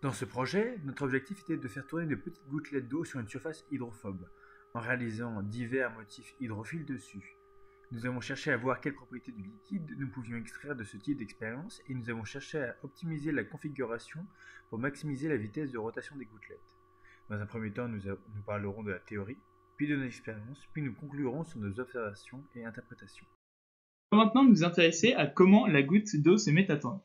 Dans ce projet, notre objectif était de faire tourner de petites gouttelettes d'eau sur une surface hydrophobe, en réalisant divers motifs hydrophiles dessus. Nous avons cherché à voir quelles propriétés du liquide nous pouvions extraire de ce type d'expérience et nous avons cherché à optimiser la configuration pour maximiser la vitesse de rotation des gouttelettes. Dans un premier temps, nous parlerons de la théorie, puis de nos expériences, puis nous conclurons sur nos observations et interprétations. On va maintenant nous intéresser à comment la goutte d'eau se met à tourner.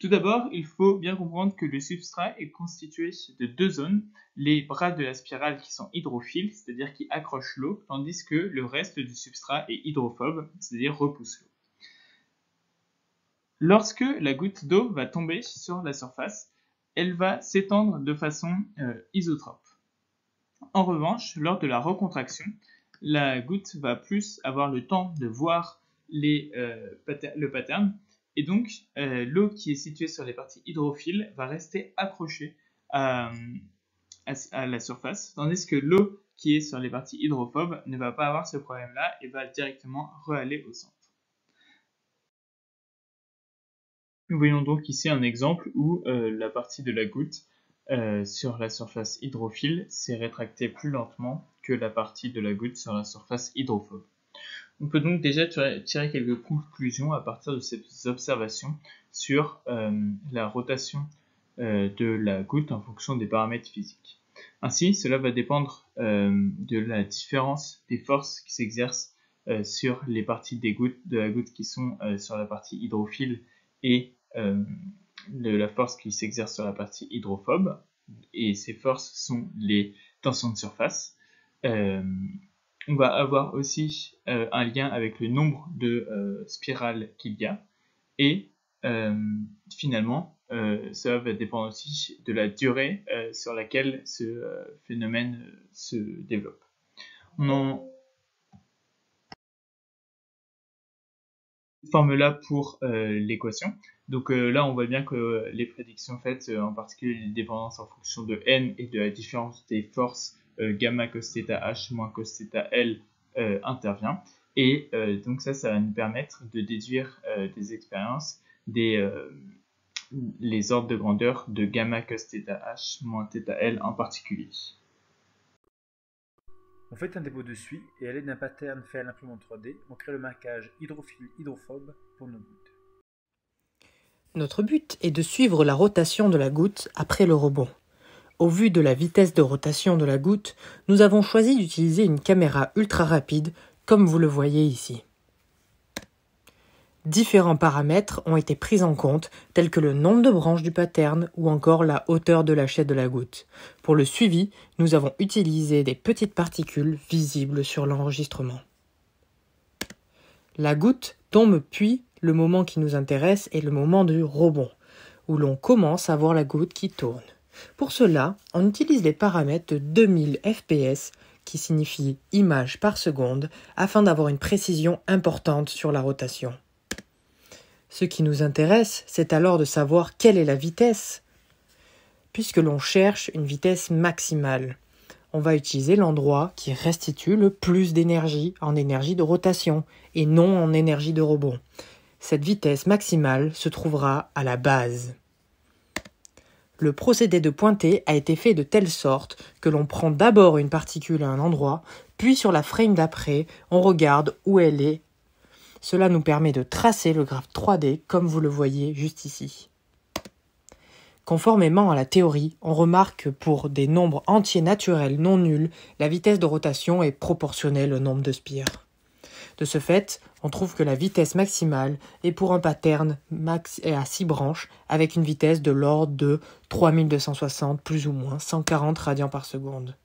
Tout d'abord, il faut bien comprendre que le substrat est constitué de deux zones, les bras de la spirale qui sont hydrophiles, c'est-à-dire qui accrochent l'eau, tandis que le reste du substrat est hydrophobe, c'est-à-dire repousse l'eau. Lorsque la goutte d'eau va tomber sur la surface, elle va s'étendre de façon isotrope. En revanche, lors de la recontraction, la goutte va plus avoir le temps de voir le pattern, et donc l'eau qui est située sur les parties hydrophiles va rester accrochée à la surface, tandis que l'eau qui est sur les parties hydrophobes ne va pas avoir ce problème-là et va directement re-aller au centre. Nous voyons donc ici un exemple où la partie de la goutte sur la surface hydrophile s'est rétractée plus lentement que la partie de la goutte sur la surface hydrophobe. On peut donc déjà tirer quelques conclusions à partir de ces observations sur la rotation de la goutte en fonction des paramètres physiques. Ainsi, cela va dépendre de la différence des forces qui s'exercent sur les parties de la goutte qui sont sur la partie hydrophile et de la force qui s'exerce sur la partie hydrophobe. Et ces forces sont les tensions de surface. On va avoir aussi un lien avec le nombre de spirales qu'il y a. Et finalement, ça va dépendre aussi de la durée sur laquelle ce phénomène se développe. Formule-là pour l'équation. Donc là, on voit bien que les prédictions faites, en particulier les dépendances en fonction de n et de la différence des forces gamma cos θ h moins cos θ l intervient. Et donc ça va nous permettre de déduire des expériences les ordres de grandeur de gamma cos θ h moins θ l en particulier. On fait un dépôt de suie et à l'aide d'un pattern fait à l'imprimante 3D, on crée le marquage hydrophile-hydrophobe pour nos gouttes. Notre but est de suivre la rotation de la goutte après le rebond. Au vu de la vitesse de rotation de la goutte, nous avons choisi d'utiliser une caméra ultra rapide, comme vous le voyez ici. Différents paramètres ont été pris en compte, tels que le nombre de branches du pattern ou encore la hauteur de l'achète de la goutte. Pour le suivi, nous avons utilisé des petites particules visibles sur l'enregistrement. La goutte tombe puis le moment qui nous intéresse est le moment du rebond, où l'on commence à voir la goutte qui tourne. Pour cela, on utilise les paramètres de 2000 fps, qui signifie images par seconde, afin d'avoir une précision importante sur la rotation. Ce qui nous intéresse, c'est alors de savoir quelle est la vitesse, puisque l'on cherche une vitesse maximale. On va utiliser l'endroit qui restitue le plus d'énergie en énergie de rotation et non en énergie de rebond. Cette vitesse maximale se trouvera à la base. Le procédé de pointée a été fait de telle sorte que l'on prend d'abord une particule à un endroit, puis sur la frame d'après, on regarde où elle est. Cela nous permet de tracer le graphe 3D comme vous le voyez juste ici. Conformément à la théorie, on remarque que pour des nombres entiers naturels non nuls, la vitesse de rotation est proportionnelle au nombre de spires. De ce fait, on trouve que la vitesse maximale est pour un pattern à 6 branches avec une vitesse de l'ordre de 3260 plus ou moins 140 radians par seconde.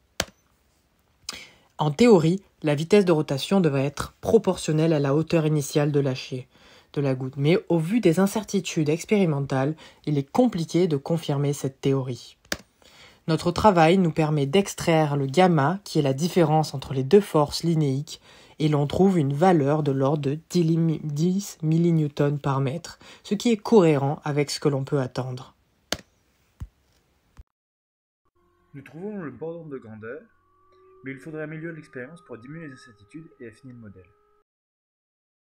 En théorie, la vitesse de rotation devrait être proportionnelle à la hauteur initiale de lâcher de la goutte, mais au vu des incertitudes expérimentales, il est compliqué de confirmer cette théorie. Notre travail nous permet d'extraire le gamma, qui est la différence entre les deux forces linéiques, et l'on trouve une valeur de l'ordre de 10 millinewtons par mètre, ce qui est cohérent avec ce que l'on peut attendre. Nous trouvons le bon ordre de grandeur, mais il faudrait améliorer l'expérience pour diminuer les incertitudes et affiner le modèle.